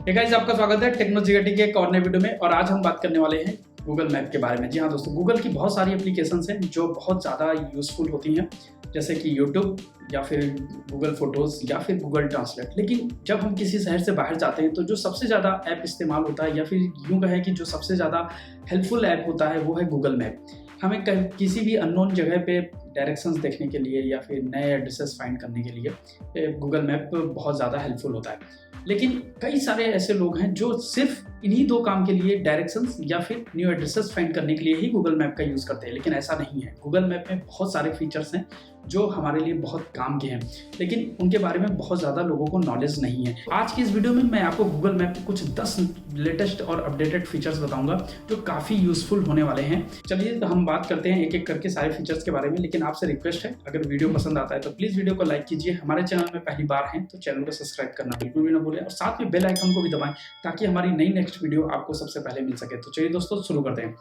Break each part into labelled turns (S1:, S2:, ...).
S1: Hey guys, आपका स्वागत है टेक्नोलॉजी के एक और नए वीडियो में। और आज हम बात करने वाले हैं गूगल मैप के बारे में। जी हाँ दोस्तों, गूगल की बहुत सारी एप्लीकेशंस हैं जो बहुत ज़्यादा यूज़फुल होती हैं, जैसे कि यूट्यूब या फिर गूगल फोटोज़ या फिर गूगल ट्रांसलेट। लेकिन जब हम किसी शहर से बाहर जाते हैं तो जो सबसे ज़्यादा ऐप इस्तेमाल होता है, या फिर यूँ कहें कि जो सबसे ज़्यादा हेल्पफुल ऐप होता है, वो है गूगल मैप। हमें किसी भी अननोन जगह पे डायरेक्शंस देखने के लिए या फिर नए एड्रेसेस फाइंड करने के लिए गूगल मैप बहुत ज़्यादा हेल्पफुल होता है। लेकिन कई सारे ऐसे लोग हैं जो सिर्फ इन्हीं दो काम के लिए, डायरेक्शंस या फिर न्यू एड्रेसेस फाइंड करने के लिए ही गूगल मैप का यूज़ करते हैं। लेकिन ऐसा नहीं है। गूगल मैप में बहुत सारे फीचर्स हैं जो हमारे लिए बहुत काम के हैं, लेकिन उनके बारे में बहुत ज़्यादा लोगों को नॉलेज नहीं है। आज की इस वीडियो में मैं आपको गूगल मैप के कुछ 10 लेटेस्ट और अपडेटेड फीचर्स बताऊंगा जो काफ़ी यूज़फुल होने वाले हैं। चलिए तो हम बात करते हैं एक एक करके सारे फीचर्स के बारे में। लेकिन आपसे रिक्वेस्ट है, अगर वीडियो पसंद आता है तो प्लीज़ वीडियो को लाइक कीजिए। हमारे चैनल में पहली बार हैं तो चैनल को सब्सक्राइब करना बिल्कुल भी ना भूलें, और साथ में बेल आइकन को भी दबाएं ताकि हमारी नई नेक्स्ट वीडियो आपको सबसे पहले मिल सके। तो चलिए दोस्तों, शुरू करते हैं।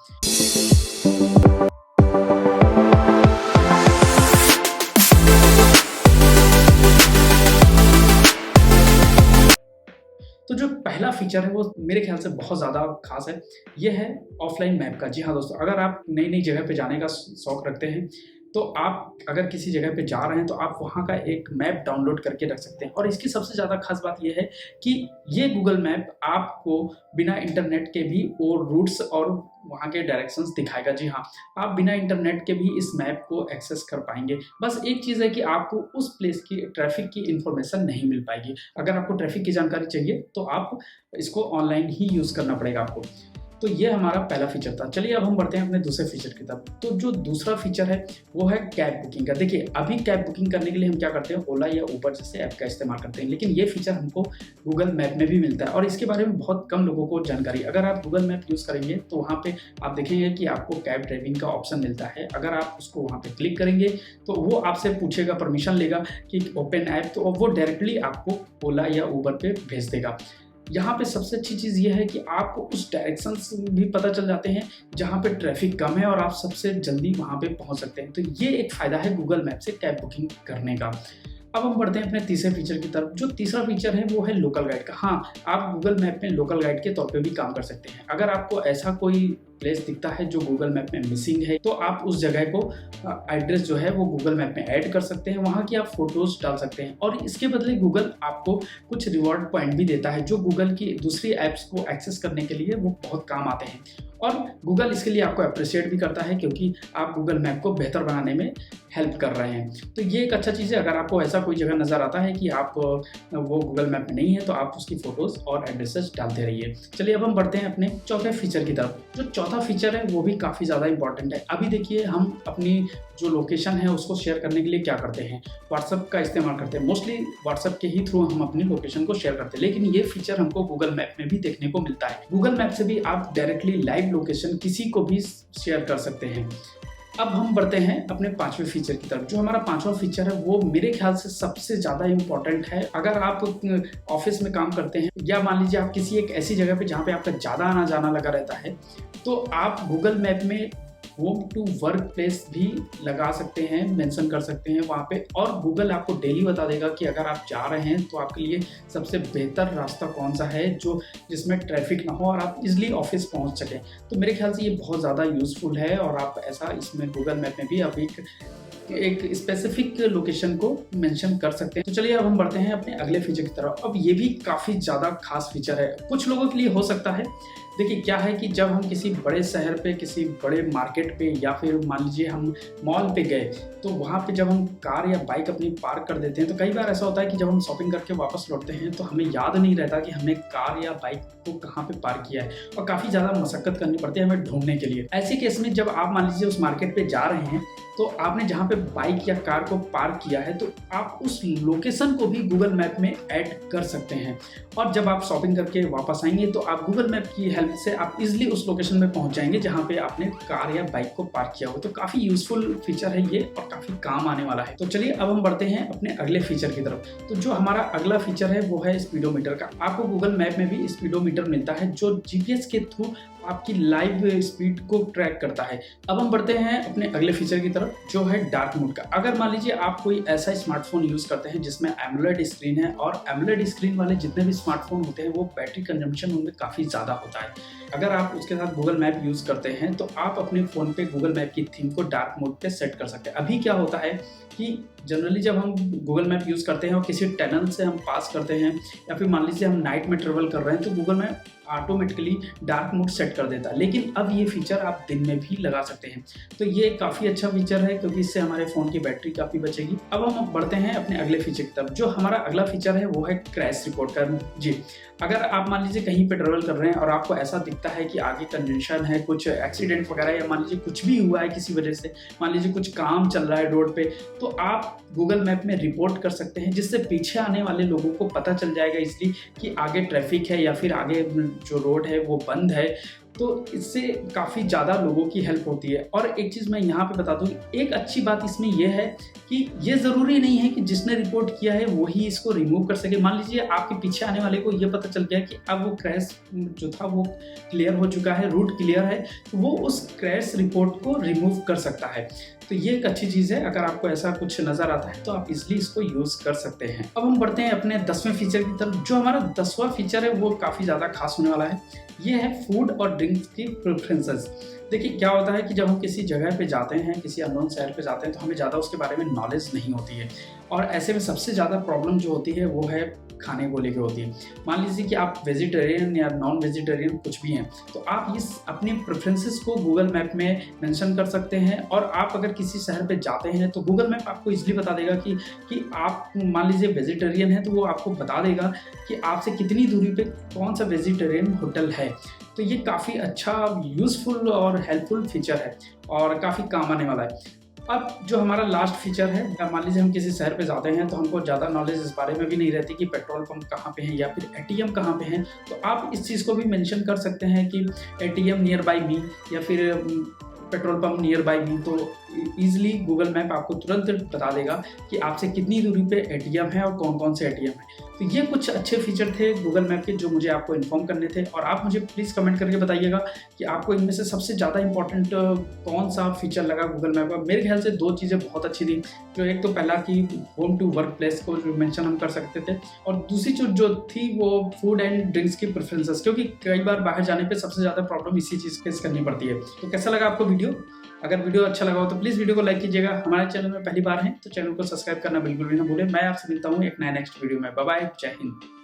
S1: तो जो पहला फीचर है वो मेरे ख्याल से बहुत ज़्यादा खास है, ये है ऑफलाइन मैप का। जी हाँ दोस्तों, अगर आप नई नई जगह पे जाने का शौक रखते हैं तो आप अगर किसी जगह पे जा रहे हैं तो आप वहाँ का एक मैप डाउनलोड करके रख सकते हैं। और इसकी सबसे ज़्यादा खास बात यह है कि ये गूगल मैप आपको बिना इंटरनेट के भी वो रूट्स और वहाँ के डायरेक्शंस दिखाएगा। जी हाँ, आप बिना इंटरनेट के भी इस मैप को एक्सेस कर पाएंगे। बस एक चीज़ है कि आपको उस प्लेस की ट्रैफिक की इंफॉर्मेशन नहीं मिल पाएगी। अगर आपको ट्रैफिक की जानकारी चाहिए तो आप इसको ऑनलाइन ही यूज़ करना पड़ेगा आपको। तो ये हमारा पहला फीचर था। चलिए अब हम बढ़ते हैं अपने दूसरे फीचर की तरफ। तो जो दूसरा फीचर है वो है कैब बुकिंग का। देखिए, अभी कैब बुकिंग करने के लिए हम क्या करते हैं, ओला या उबर जैसे ऐप का इस्तेमाल करते हैं, लेकिन ये फीचर हमको गूगल मैप में भी मिलता है और इसके बारे में बहुत कम लोगों को जानकारी। अगर आप गूगल मैप यूज़ करेंगे तो वहाँ पे आप देखेंगे कि आपको कैब ड्राइविंग का ऑप्शन मिलता है। अगर आप उसको वहाँ पे क्लिक करेंगे तो वो आपसे पूछेगा, परमिशन लेगा कि ओपन ऐप, तो वो डायरेक्टली आपको ओला या उबर पे भेज देगा। यहाँ पे सबसे अच्छी चीज़ ये है कि आपको उस डायरेक्शंस भी पता चल जाते हैं जहाँ पे ट्रैफिक कम है और आप सबसे जल्दी वहाँ पे पहुँच सकते हैं। तो ये एक फ़ायदा है गूगल मैप से कैब बुकिंग करने का। अब हम बढ़ते हैं अपने तीसरे फीचर की तरफ। जो तीसरा फीचर है वो है लोकल गाइड का। हाँ, आप गूगल मैप में लोकल गाइड के तौर पे भी काम कर सकते हैं। अगर आपको ऐसा कोई प्लेस दिखता है जो गूगल मैप में मिसिंग है तो आप उस जगह को एड्रेस जो है वो गूगल मैप में ऐड कर सकते हैं, वहाँ की आप फोटोज डाल सकते हैं और इसके बदले गूगल आपको कुछ रिवॉर्ड पॉइंट भी देता है जो गूगल की दूसरी ऐप्स को एक्सेस करने के लिए वो बहुत काम आते हैं। और गूगल इसके लिए आपको अप्रिशिएट भी करता है क्योंकि आप गूगल मैप को बेहतर बनाने में हेल्प कर रहे हैं। तो ये एक अच्छा चीज़ है। अगर आपको ऐसा कोई जगह नज़र आता है कि आप वो गूगल मैप में नहीं है तो आप उसकी फ़ोटोज़ और एड्रेसेस डालते रहिए। चलिए अब हम बढ़ते हैं अपने चौथे फीचर की तरफ। जो चौथा फीचर है वो भी काफ़ी ज़्यादा इंपॉर्टेंट है। अभी देखिए, हम अपनी जो लोकेशन है उसको शेयर करने के लिए क्या करते हैं, व्हाट्सएप का इस्तेमाल करते हैं। मोस्टली व्हाट्सएप के ही थ्रू हम अपनी लोकेशन को शेयर करते हैं, लेकिन ये फीचर हमको गूगल मैप में भी देखने को मिलता है। गूगल मैप से भी आप डायरेक्टली लाइव लोकेशन किसी को भी शेयर कर सकते हैं। अब हम बढ़ते हैं अपने पांचवें फीचर की तरफ। जो हमारा पांचवा फीचर है वो मेरे ख्याल से सबसे ज़्यादा इम्पॉर्टेंट है। अगर आप ऑफिस में काम करते हैं या मान लीजिए आप किसी एक ऐसी जगह पे जहाँ पे आपका ज़्यादा आना जाना लगा रहता है, तो आप गूगल मैप में होम टू वर्क प्लेस भी लगा सकते हैं, मेंशन कर सकते हैं वहाँ पे, और गूगल आपको डेली बता देगा कि अगर आप जा रहे हैं तो आपके लिए सबसे बेहतर रास्ता कौन सा है जो जिसमें ट्रैफिक ना हो और आप इजीली ऑफिस पहुँच सकें। तो मेरे ख्याल से ये बहुत ज़्यादा यूज़फुल है और आप ऐसा इसमें गूगल मैप में भी अभी एक स्पेसिफिक लोकेशन को मेंशन कर सकते हैं। तो चलिए अब हम बढ़ते हैं अपने अगले फीचर की तरफ। अब ये भी काफ़ी ज़्यादा खास फीचर है, कुछ लोगों के लिए हो सकता है। देखिए क्या है कि जब हम किसी बड़े शहर पे, किसी बड़े मार्केट पे या फिर मान लीजिए हम मॉल पे गए, तो वहाँ पे जब हम कार या बाइक अपनी पार्क कर देते हैं तो कई बार ऐसा होता है कि जब हम शॉपिंग करके वापस लौटते हैं तो हमें याद नहीं रहता कि हमने कार या बाइक को कहाँ पे पार्क किया है और काफ़ी ज़्यादा मशक्कत करनी पड़ती है हमें ढूंढने के लिए। ऐसे केस में जब आप मान लीजिए उस मार्केट पे जा रहे हैं तो आपने जहाँ पे बाइक या कार को पार्क किया है तो आप उस लोकेशन को भी गूगल मैप में ऐड कर सकते हैं। और जब आप शॉपिंग करके वापस आएंगे तो आप गूगल मैप की हेल्प से आप इजीली उस लोकेशन में पहुंच जाएंगे जहां पे आपने कार या बाइक को पार्क किया हो। तो काफ़ी यूजफुल फीचर है ये और काफ़ी काम आने वाला है। तो चलिए अब हम बढ़ते हैं अपने अगले फीचर की तरफ। तो जो हमारा अगला फीचर है वो है स्पीडोमीटर का। आपको गूगल मैप में भी स्पीडोमीटर मिलता है जो जीपीएस के थ्रू आपकी लाइव स्पीड को ट्रैक करता है। अब हम बढ़ते हैं अपने अगले फीचर की तरफ जो है डार्क मोड का। अगर मान लीजिए आप कोई ऐसा स्मार्टफोन यूज करते हैं जिसमें एमोलेड स्क्रीन है, और एमोलेड स्क्रीन वाले जितने भी स्मार्टफोन होते हैं वो बैटरी कंजम्पशन उनमें काफ़ी ज़्यादा होता है। अगर आप उसके साथ गूगल मैप यूज़ करते हैं तो आप अपने फ़ोन पे गूगल मैप की थीम को डार्क मोड पे सेट कर सकते हैं। अभी क्या होता है कि जनरली जब हम गूगल मैप यूज़ करते हैं और किसी टनल से हम पास करते हैं या फिर मान लीजिए हम नाइट में ट्रेवल कर रहे हैं तो Google map automatically dark mode set कर देता है। लेकिन अब ये फीचर आप दिन में भी लगा सकते हैं। तो ये काफ़ी अच्छा फीचर है क्योंकि इससे हमारे फ़ोन की बैटरी काफ़ी बचेगी। अब हम बढ़ते हैं अपने अगले फीचर की तरफ। जो हमारा अगला फीचर है वो है क्रैश रिपोर्ट का। जी, अगर आप मान लीजिए कहीं पे ट्रेवल कर रहे हैं और आपको ऐसा दिखता है कि आगे कंजेशन है, कुछ एक्सीडेंट वगैरह, या मान लीजिए कुछ भी हुआ है किसी वजह से, मान लीजिए कुछ काम चल रहा है रोड पे, तो आप गूगल मैप में रिपोर्ट कर सकते हैं जिससे पीछे आने वाले लोगों को पता चल जाएगा इसलिए कि आगे ट्रैफिक है या फिर आगे जो रोड है वो बंद है। तो इससे काफ़ी ज़्यादा लोगों की हेल्प होती है। और एक चीज़ मैं यहाँ पे बता दूँ, एक अच्छी बात इसमें यह है कि ये ज़रूरी नहीं है कि जिसने रिपोर्ट किया है वही इसको रिमूव कर सके। मान लीजिए आपके पीछे आने वाले को ये पता चल गया कि अब वो क्रैश जो था वो क्लियर हो चुका है, रूट क्लियर है, तो वो उस क्रैश रिपोर्ट को रिमूव कर सकता है। तो ये एक अच्छी चीज़ है। अगर आपको ऐसा कुछ नज़र आता है तो आप इजीली इसको यूज़ कर सकते हैं। अब हम बढ़ते हैं अपने 10वें फीचर की तरफ। जो हमारा 10वां फीचर है वो काफ़ी ज़्यादा खास होने वाला है। ये है फूड और ड्रिंक्स की प्रेफरेंसेस। देखिए क्या होता है कि जब हम किसी जगह पे जाते हैं, किसी अननोन शहर पे जाते हैं, तो हमें ज़्यादा उसके बारे में नॉलेज नहीं होती है, और ऐसे में सबसे ज़्यादा प्रॉब्लम जो होती है वो है खाने को लेकर होती है। मान लीजिए कि आप वेजिटेरियन या नॉन वेजिटेरियन कुछ भी हैं, तो आप इस अपनी प्रेफरेंसेस को गूगल मैप में मेंशन कर सकते हैं। और आप अगर किसी शहर पे जाते हैं तो गूगल मैप आपको इसलिए बता देगा कि आप मान लीजिए वेजिटेरियन है, तो वो आपको बता देगा कि आपसे कितनी दूरी पे कौन सा वेजिटेरियन होटल है। तो ये काफ़ी अच्छा यूज़फुल और हेल्पफुल फीचर है और काफ़ी काम आने वाला है। अब जो हमारा लास्ट फीचर है, मान लीजिए हम किसी शहर पे जाते हैं तो हमको ज़्यादा नॉलेज इस बारे में भी नहीं रहती कि पेट्रोल पंप कहाँ पे हैं या फिर एटीएम कहाँ पे हैं, तो आप इस चीज़ को भी मेंशन कर सकते हैं कि एटीएम नियर बाय मी या फिर पेट्रोल पंप नियर बाय मी। तो ईजिली गूगल मैप आपको तुरंत बता देगा कि आपसे कितनी दूरी पे एटीएम है और कौन कौन से एटीएम है। तो ये कुछ अच्छे फीचर थे गूगल मैप के जो मुझे आपको इन्फॉर्म करने थे। और आप मुझे प्लीज़ कमेंट करके बताइएगा कि आपको इनमें से सबसे ज़्यादा इंपॉर्टेंट कौन सा फीचर लगा गूगल मैप का। मेरे ख्याल से 2 चीज़ें बहुत अच्छी थी। जो एक तो पहला कि होम टू वर्क प्लेस को जो मेंशन हम कर सकते थे, और दूसरी जो थी वो फूड एंड ड्रिंक्स की प्रेफरेंसेस, क्योंकि कई बार बाहर जाने पर सबसे ज़्यादा प्रॉब्लम इसी चीज़ फेस करनी पड़ती है। तो कैसा लगा आपको वीडियो? अगर वीडियो अच्छा लगा हो तो प्लीज़ वीडियो को लाइक कीजिएगा। हमारे चैनल में पहली बार हैं तो चैनल को सब्सक्राइब करना बिल्कुल भी ना भूलें। मैं आपसे मिलता हूँ एक नए नेक्स्ट वीडियो में। बाय बाय, जय हिंद।